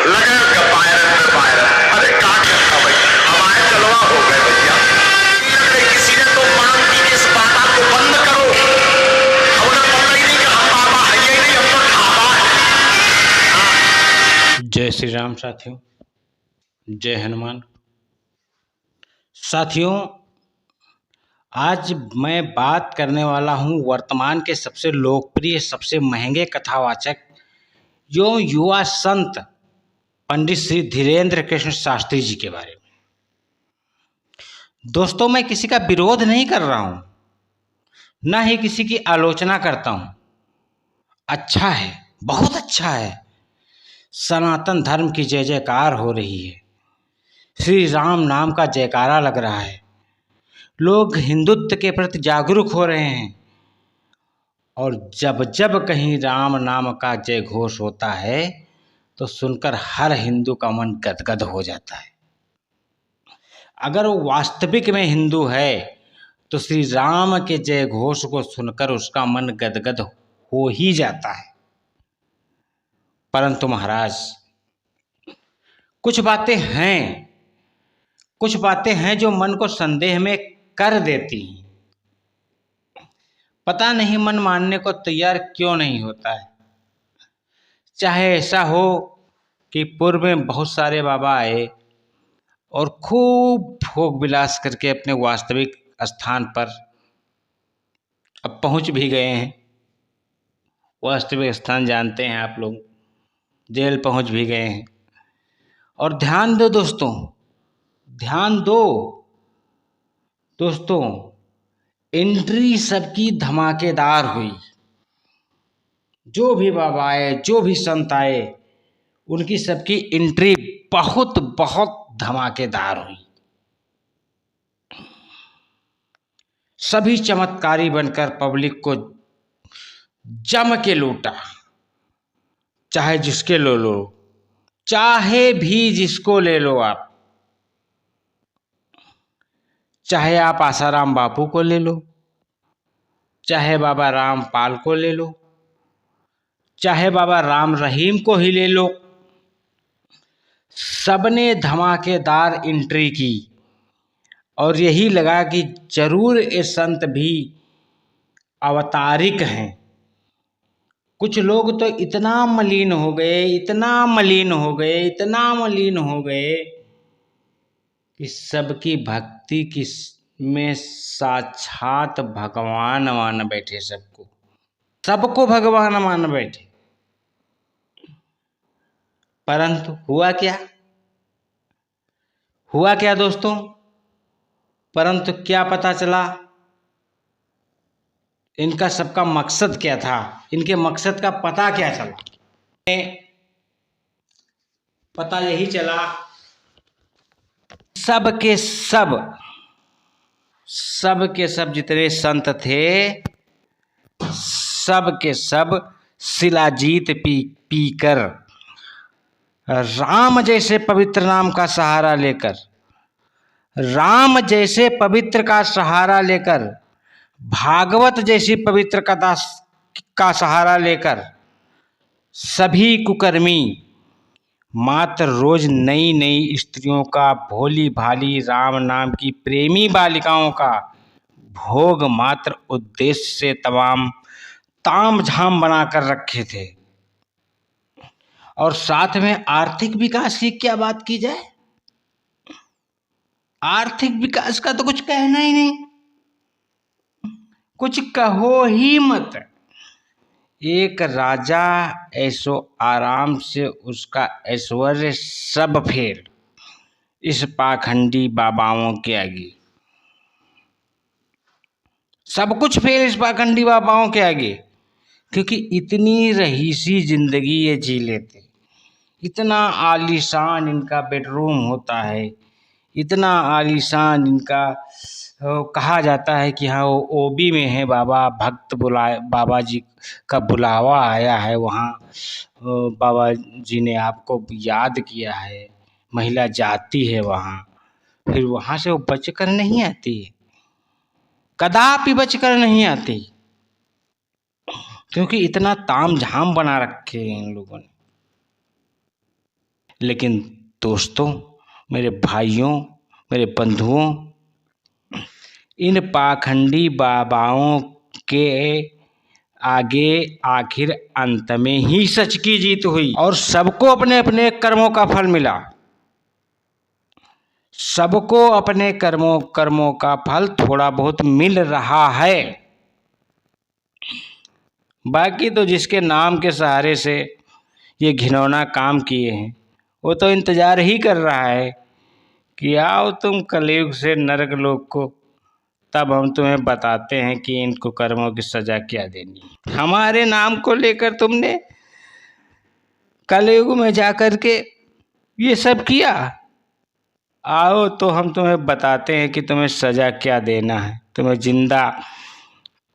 लगे बायरन पे बायरन। अरे का कहता भाई, हमारे चलवा हो गए भैया। लग रही किसी ने तो मांग की कि इस बाबा को बंद करो। हमने पता ही नहीं कि हम बाबा है ही नहीं, हम तो ढाबा है। जय श्री राम साथियों, जय हनुमान साथियों। आज मैं बात करने वाला हूं वर्तमान के सबसे लोकप्रिय, सबसे महंगे कथावाचक एवं युवा संत पंडित श्री धीरेन्द्र कृष्ण शास्त्री जी के बारे में। दोस्तों, मैं किसी का विरोध नहीं कर रहा हूं, न ही किसी की आलोचना करता हूं। अच्छा है, बहुत अच्छा है। सनातन धर्म की जय जयकार हो रही है, श्री राम नाम का जयकारा लग रहा है, लोग हिंदुत्व के प्रति जागरूक हो रहे हैं। और जब जब कहीं राम नाम का जय घोष होता है तो सुनकर हर हिंदू का मन गदगद हो जाता है। अगर वो वास्तविक में हिंदू है तो श्री राम के जय घोष को सुनकर उसका मन गदगद हो ही जाता है। परंतु महाराज, कुछ बातें हैं जो मन को संदेह में कर देती हैं। पता नहीं मन मानने को तैयार क्यों नहीं होता है। चाहे ऐसा हो कि पूर्व में बहुत सारे बाबा आए और खूब भोग विलास करके अपने वास्तविक स्थान पर अब पहुंच भी गए हैं। वास्तविक स्थान जानते हैं आप लोग, जेल पहुंच भी गए हैं। और ध्यान दो दोस्तों, एंट्री सबकी धमाकेदार हुई। जो भी बाबा आए, जो भी संत आए, उनकी सबकी एंट्री बहुत बहुत धमाकेदार हुई। सभी चमत्कारी बनकर पब्लिक को जम के लूटा। चाहे जिसके ले लो, चाहे भी जिसको ले लो आप। चाहे आप आसाराम बापू को ले लो, चाहे बाबा रामपाल को ले लो, चाहे बाबा राम रहीम को ही ले लो, सबने धमाकेदार एंट्री की। और यही लगा कि जरूर ये संत भी अवतारिक हैं। कुछ लोग तो इतना मलिन हो गए कि सबकी भक्ति में साक्षात भगवान मान बैठे। सबको भगवान मान बैठे। परंतु हुआ क्या दोस्तों? परंतु क्या पता चला? इनका सबका मकसद क्या था? इनके मकसद का पता क्या चला? पता यही चला, सब के सब जितने संत थे, सब के सब शिलाजीत पीकर, राम जैसे पवित्र नाम का सहारा लेकर, राम जैसे पवित्र का सहारा लेकर, भागवत जैसी पवित्र कथा का सहारा लेकर, सभी कुकर्मी मात्र रोज नई नई स्त्रियों का, भोली भाली राम नाम की प्रेमी बालिकाओं का भोग मात्र उद्देश्य से तमाम ताम झाम बनाकर रखे थे। और साथ में आर्थिक विकास की क्या बात की जाए? आर्थिक विकास का तो कुछ कहना ही नहीं, कुछ कहो ही मत। एक राजा ऐसो आराम से उसका ऐश्वर्य सब फेल इस पाखंडी बाबाओं के आगे, सब कुछ फेल इस पाखंडी बाबाओं के आगे। क्योंकि इतनी रहीसी जिंदगी ये जी लेते, इतना आलीशान इनका बेडरूम होता है, इतना आलीशान इनका कहा जाता है कि हाँ वो ओबी में है बाबा, भक्त बाबा जी का बुलावा आया है, वहाँ बाबा जी ने आपको याद किया है, महिला जाती है वहाँ, फिर वहाँ से वो बचकर नहीं आती, कदापि बचकर नहीं आती। क्योंकि इतना ताम झाम बना रखे हैं इन लोगों ने। लेकिन दोस्तों, मेरे भाइयों, मेरे बंधुओं, इन पाखंडी बाबाओं के आगे आखिर अंत में ही सच की जीत हुई और सबको अपने अपने कर्मों का फल मिला। सबको अपने कर्मों का फल थोड़ा बहुत मिल रहा है। बाकी तो जिसके नाम के सहारे से ये घिनौना काम किए हैं, वो तो इंतजार ही कर रहा है कि आओ तुम कलयुग से नरक लोक को, तब हम तुम्हें बताते हैं कि इनको कर्मों की सजा क्या देनी। हमारे नाम को लेकर तुमने कलयुग में जाकर के ये सब किया, आओ तो हम तुम्हें बताते हैं कि तुम्हें सजा क्या देना है। तुम्हें जिंदा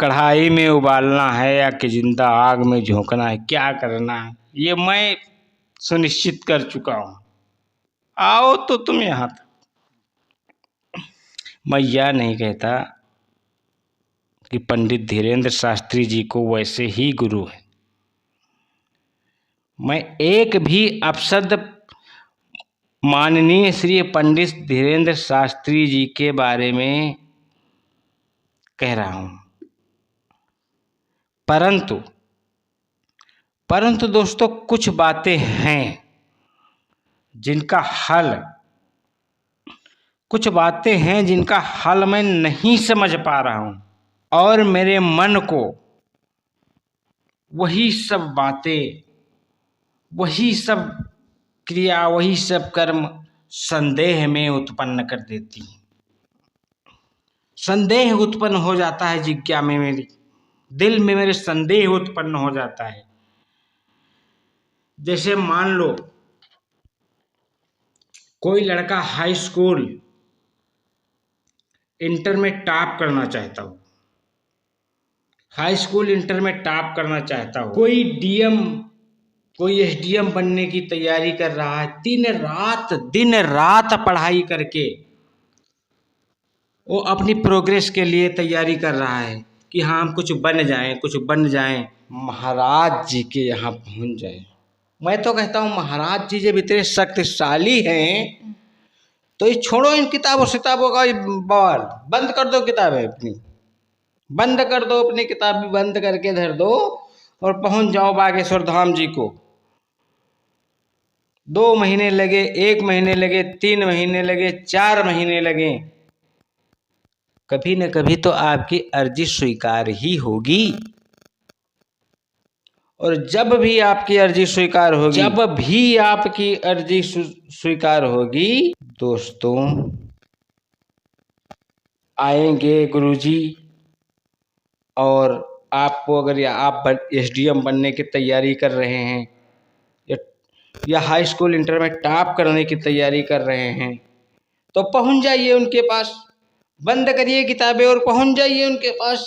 कढ़ाई में उबालना है या कि जिंदा आग में झोंकना है, क्या करना है ये मैं सुनिश्चित कर चुका हूँ। आओ तो तुम यहाँ तक। मैं यह नहीं कहता कि पंडित धीरेंद्र शास्त्री जी को वैसे ही गुरु है। मैं एक भी अपशब्द माननीय श्री पंडित धीरेंद्र शास्त्री जी के बारे में कह रहा हूं, परंतु दोस्तों, कुछ बातें हैं जिनका हल मैं नहीं समझ पा रहा हूं और मेरे मन को वही सब बातें, वही सब क्रिया, वही सब कर्म संदेह में उत्पन्न कर देती है। संदेह उत्पन्न हो जाता है जिज्ञा में, मेरी दिल में मेरे संदेह उत्पन्न हो जाता है। जैसे मान लो कोई लड़का हाई स्कूल इंटर में टॉप करना चाहता हो, हाई स्कूल इंटर में टॉप करना चाहता हो, कोई डीएम, कोई एसडीएम बनने की तैयारी कर रहा है, दिन रात पढ़ाई करके वो अपनी प्रोग्रेस के लिए तैयारी कर रहा है कि हाँ हम कुछ बन जाएं, महाराज जी के यहाँ पहुंच जाए। मैं तो कहता हूँ महाराज जी जब इतने शक्तिशाली हैं तो ये छोड़ो इन किताबों का बवाल, बंद कर दो किताबें अपनी, बंद कर दो अपनी किताब भी बंद करके धर दो और पहुंच जाओ बागेश्वर धाम जी को। 2 महीने लगे, 1 महीने लगे, 3 महीने लगे, 4 महीने लगे, कभी न कभी तो आपकी अर्जी स्वीकार ही होगी। और जब भी आपकी अर्जी स्वीकार होगी, दोस्तों, आएंगे गुरुजी और आपको, अगर आप एसडीएम बनने की तैयारी कर रहे हैं या हाई स्कूल इंटर में टॉप करने की तैयारी कर रहे हैं, तो पहुंच जाइए उनके पास, बंद करिए किताबें और पहुंच जाइए उनके पास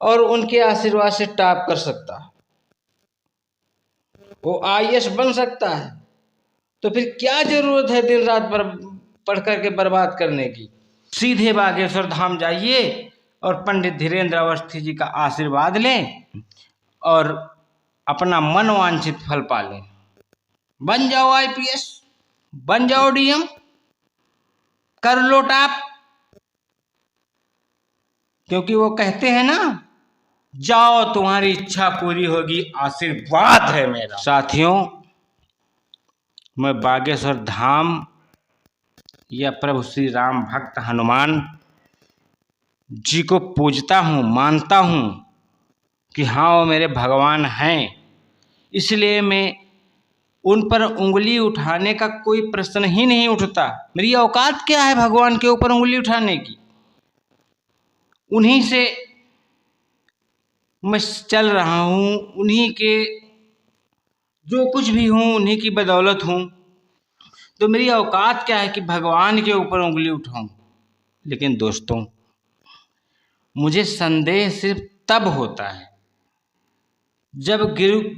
और उनके आशीर्वाद से टॉप कर सकता है, वो आईएएस बन सकता है। तो फिर क्या जरूरत है दिन रात पढ़ करके बर्बाद करने की। सीधे बागेश्वर धाम जाइए और पंडित धीरेंद्र अवस्थी जी का आशीर्वाद लें और अपना मनवांछित फल पालें। बन जाओ आईपीएस, बन जाओ डीएम, कर लो टॉप, क्योंकि वो कहते हैं ना, जाओ तुम्हारी इच्छा पूरी होगी, आशीर्वाद है मेरा। साथियों, मैं बागेश्वर धाम या प्रभु श्री राम भक्त हनुमान जी को पूजता हूँ, मानता हूँ कि हाँ वो मेरे भगवान हैं, इसलिए मैं उन पर उंगली उठाने का कोई प्रश्न ही नहीं उठता। मेरी औकात क्या है भगवान के ऊपर उंगली उठाने की। उन्हीं से मैं चल रहा हूँ, उन्हीं के जो कुछ भी हूँ उन्हीं की बदौलत हूँ, तो मेरी औकात क्या है कि भगवान के ऊपर उंगली उठाऊं। लेकिन दोस्तों, मुझे संदेह सिर्फ तब होता है जब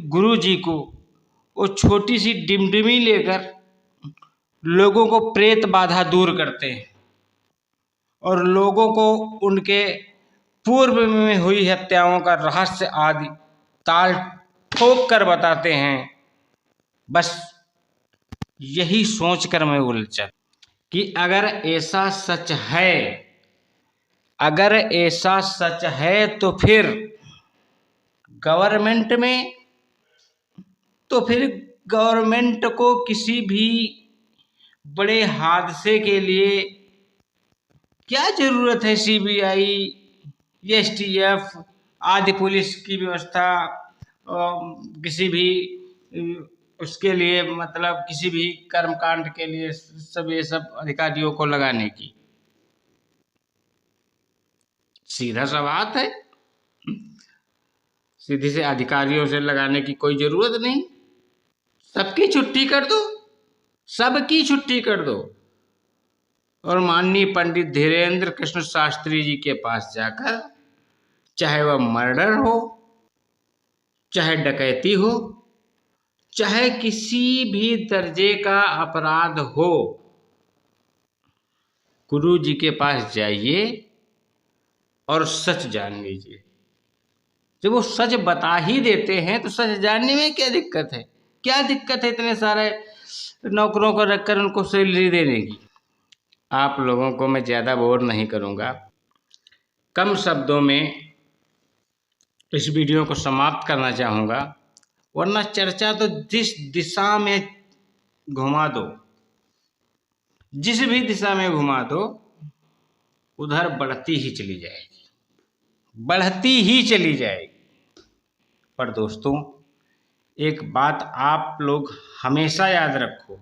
गुरु जी को वो छोटी सी डिमडिमी लेकर लोगों को प्रेत बाधा दूर करते हैं और लोगों को उनके पूर्व में हुई हत्याओं का रहस्य आदि ताल ठोक कर बताते हैं। बस यही सोचकर मैं उलझा कि अगर ऐसा सच है तो फिर गवर्नमेंट में, तो फिर गवर्नमेंट को किसी भी बड़े हादसे के लिए क्या जरूरत है सीबीआई, एसटीएफ आदि पुलिस की व्यवस्था, किसी भी उसके लिए, मतलब किसी भी कर्मकांड के लिए सब ये सब अधिकारियों को लगाने की? सीधा सा बात है, सीधी से अधिकारियों से लगाने की कोई जरूरत नहीं। सबकी छुट्टी कर दो, सबकी छुट्टी कर दो और माननीय पंडित धीरेन्द्र कृष्ण शास्त्री जी के पास जाकर, चाहे वह मर्डर हो, चाहे डकैती हो, चाहे किसी भी दर्जे का अपराध हो, गुरु जी के पास जाइए और सच जान लीजिए। जब वो सच बता ही देते हैं तो सच जानने में क्या दिक्कत है? क्या दिक्कत है इतने सारे नौकरों को रखकर उनको सैलरी देने की? आप लोगों को मैं ज़्यादा बोर नहीं करूँगा, कम शब्दों में इस वीडियो को समाप्त करना चाहूँगा, वरना चर्चा तो जिस दिशा में घुमा दो, जिस भी दिशा में घुमा दो, उधर बढ़ती ही चली जाएगी, बढ़ती ही चली जाएगी। पर दोस्तों, एक बात आप लोग हमेशा याद रखो,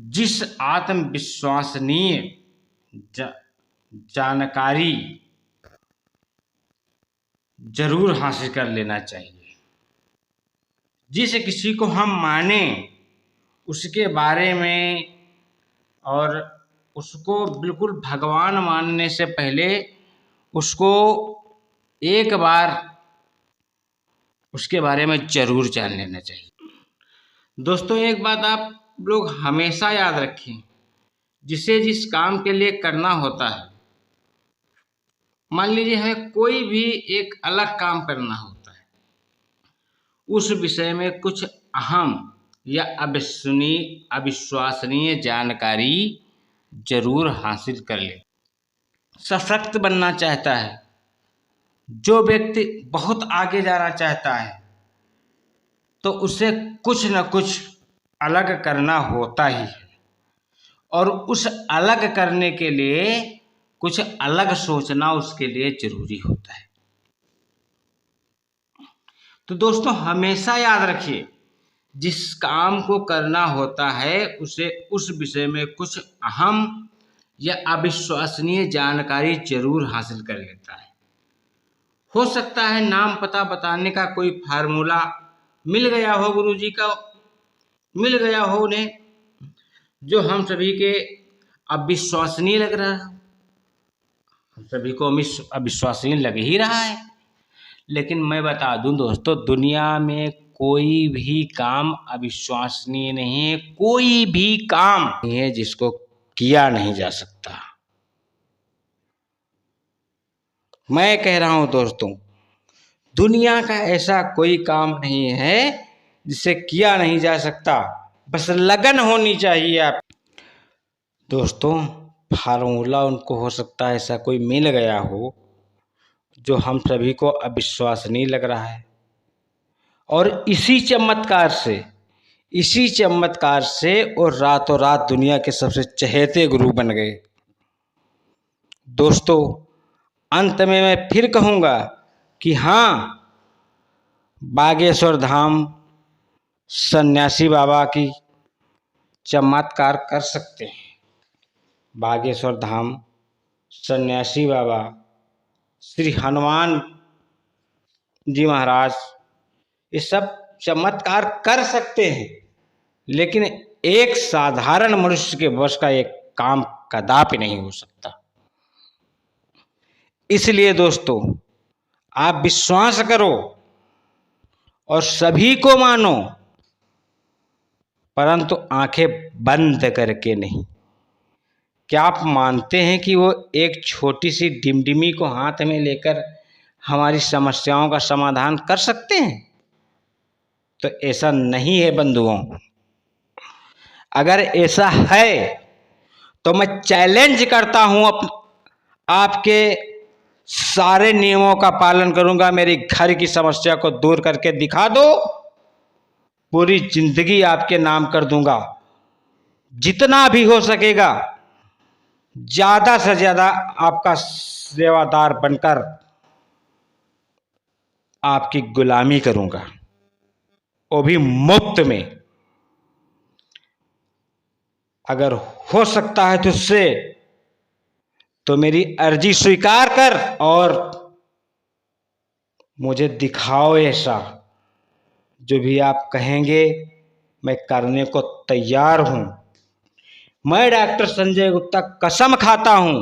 जिस आत्मविश्वसनीय जानकारी जरूर हासिल कर लेना चाहिए। जिस किसी को हम माने उसके बारे में, और उसको बिल्कुल भगवान मानने से पहले उसको एक बार उसके बारे में जरूर जान लेना चाहिए। दोस्तों, एक बात आप लोग हमेशा याद रखें, जिसे जिस काम के लिए करना होता है, मान लीजिए हमें कोई भी एक अलग काम करना होता है, उस विषय में कुछ अहम या अविश्वसनीय जानकारी जरूर हासिल कर ले। सशक्त बनना चाहता है जो व्यक्ति, बहुत आगे जाना चाहता है, तो उसे कुछ न कुछ अलग करना होता ही है, और उस अलग करने के लिए कुछ अलग सोचना उसके लिए जरूरी होता है। तो दोस्तों, हमेशा याद रखिए, जिस काम को करना होता है उसे उस विषय में कुछ अहम या अविश्वसनीय जानकारी जरूर हासिल कर लेता है। हो सकता है नाम पता बताने का कोई फार्मूला मिल गया हो, गुरु जी का मिल गया हो उन्हें, जो हम सभी के अविश्वसनीय लग रहा है, हम सभी को अविश्वसनीय लग ही रहा है। लेकिन मैं बता दूं दोस्तों, दुनिया में कोई भी काम अविश्वसनीय नहीं है, कोई भी काम नहीं है जिसको किया नहीं जा सकता। मैं कह रहा हूं दोस्तों, दुनिया का ऐसा कोई काम नहीं है जिसे किया नहीं जा सकता, बस लगन होनी चाहिए आप। दोस्तों, फार्मूला उनको हो सकता है ऐसा कोई मिल गया हो जो हम सभी को अविश्वसनीय लग रहा है, और इसी चमत्कार से और रातों रात दुनिया के सबसे चहेते गुरु बन गए। दोस्तों, अंत में मैं फिर कहूँगा कि हाँ, बागेश्वर धाम सन्यासी बाबा की चमत्कार कर सकते हैं। बागेश्वर धाम सन्यासी बाबा, श्री हनुमान जी महाराज, ये सब चमत्कार कर सकते हैं, लेकिन एक साधारण मनुष्य के वश का एक काम कदापि नहीं हो सकता। इसलिए दोस्तों, आप विश्वास करो और सभी को मानो, परंतु आंखें बंद करके नहीं। क्या आप मानते हैं कि वो एक छोटी सी डिमडिमी को हाथ में लेकर हमारी समस्याओं का समाधान कर सकते हैं? तो ऐसा नहीं है बंधुओं। अगर ऐसा है तो मैं चैलेंज करता हूं आपके सारे नियमों का पालन करूंगा, मेरी घर की समस्या को दूर करके दिखा दो, पूरी जिंदगी आपके नाम कर दूंगा। जितना भी हो सकेगा ज्यादा से ज्यादा आपका सेवादार बनकर आपकी गुलामी करूंगा, वो भी मुफ्त में। अगर हो सकता है तुझसे तो मेरी अर्जी स्वीकार कर और मुझे दिखाओ ऐसा। जो भी आप कहेंगे मैं करने को तैयार हूं। मैं डॉक्टर संजय गुप्ता कसम खाता हूं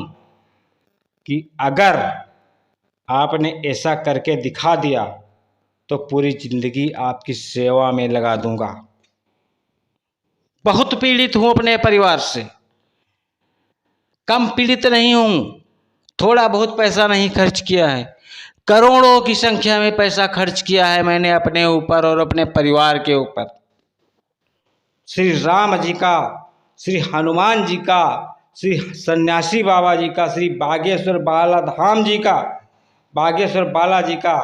कि अगर आपने ऐसा करके दिखा दिया तो पूरी जिंदगी आपकी सेवा में लगा दूंगा। बहुत पीड़ित हूं अपने परिवार से, कम पीड़ित नहीं हूं। थोड़ा बहुत पैसा नहीं खर्च किया है, करोड़ों की संख्या में पैसा खर्च किया है मैंने अपने ऊपर और अपने परिवार के ऊपर। श्री राम जी का, श्री हनुमान जी का, श्री सन्यासी बाबा जी का, श्री बागेश्वर बाला धाम जी का, बागेश्वर बालाजी का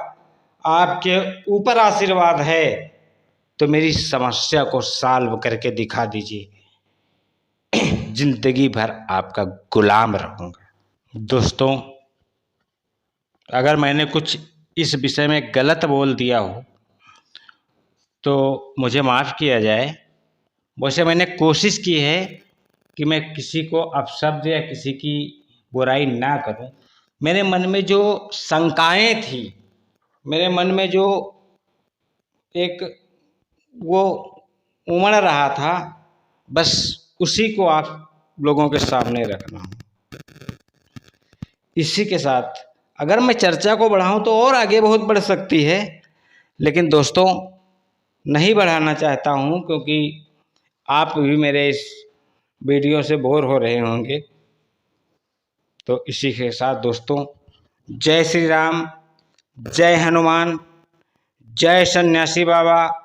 आपके ऊपर आशीर्वाद है तो मेरी समस्या को सॉल्व करके दिखा दीजिए। जिंदगी भर आपका गुलाम रहूंगा। दोस्तों, अगर मैंने कुछ इस विषय में गलत बोल दिया हो तो मुझे माफ़ किया जाए। वैसे मैंने कोशिश की है कि मैं किसी को अपशब्द या किसी की बुराई ना करूं। मेरे मन में जो शंकाएं थी, मेरे मन में जो एक वो उमड़ रहा था, बस उसी को आप लोगों के सामने रखना हूं। इसी के साथ अगर मैं चर्चा को बढ़ाऊं तो और आगे बहुत बढ़ सकती है, लेकिन दोस्तों नहीं बढ़ाना चाहता हूं क्योंकि आप भी मेरे इस वीडियो से बोर हो रहे होंगे। तो इसी के साथ दोस्तों, जय श्री राम, जय हनुमान, जय सन्यासी बाबा,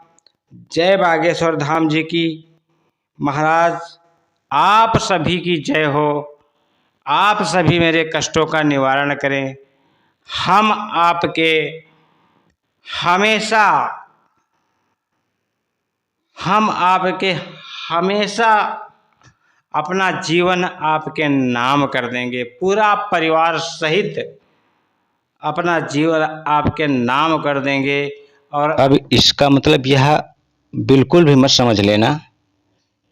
जय बागेश्वर धाम जी की। महाराज आप सभी की जय हो। आप सभी मेरे कष्टों का निवारण करें। हम आपके हमेशा अपना जीवन आपके नाम कर देंगे। पूरा परिवार सहित अपना जीवन आपके नाम कर देंगे। और अब इसका मतलब यह बिल्कुल भी मत समझ लेना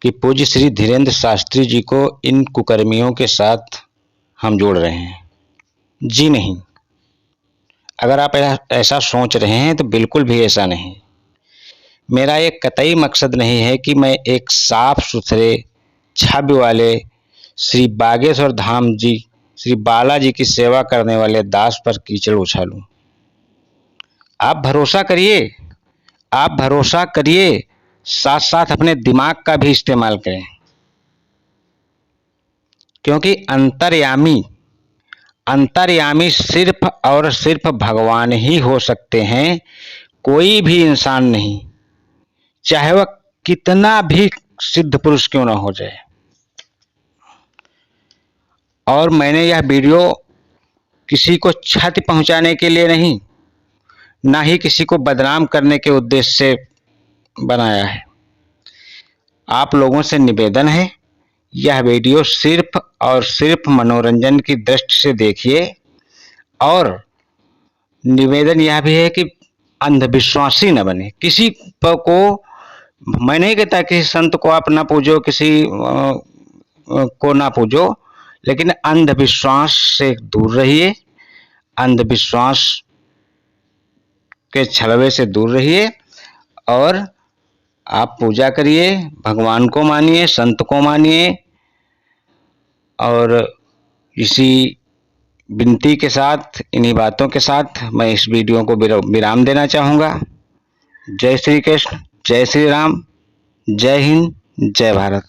कि पूज्य श्री धीरेन्द्र शास्त्री जी को इन कुकर्मियों के साथ हम जोड़ रहे हैं। जी नहीं, अगर आप ऐसा सोच रहे हैं तो बिल्कुल भी ऐसा नहीं। मेरा एक कतई मकसद नहीं है कि मैं एक साफ सुथरे छवि वाले श्री बागेश्वर धाम जी, श्री बालाजी की सेवा करने वाले दास पर कीचड़ उछालूं। आप भरोसा करिए, साथ साथ अपने दिमाग का भी इस्तेमाल करें, क्योंकि अंतर्यामी सिर्फ और सिर्फ भगवान ही हो सकते हैं, कोई भी इंसान नहीं, चाहे वह कितना भी सिद्ध पुरुष क्यों ना हो जाए। और मैंने यह वीडियो किसी को क्षति पहुंचाने के लिए नहीं, ना ही किसी को बदनाम करने के उद्देश्य से बनाया है। आप लोगों से निवेदन है, यह वीडियो सिर्फ और सिर्फ मनोरंजन की दृष्टि से देखिए। और निवेदन यह भी है कि अंधविश्वासी न बने। किसी को मैं नहीं कहता किसी संत को आप ना पूजो, किसी को ना पूजो, लेकिन अंधविश्वास से दूर रहिए, अंधविश्वास के छलवे से दूर रहिए और आप पूजा करिए, भगवान को मानिए, संत को मानिए। और इसी विनती के साथ, इन्हीं बातों के साथ मैं इस वीडियो को विराम देना चाहूँगा। जय श्री कृष्ण, जय श्री राम, जय हिंद, जय भारत।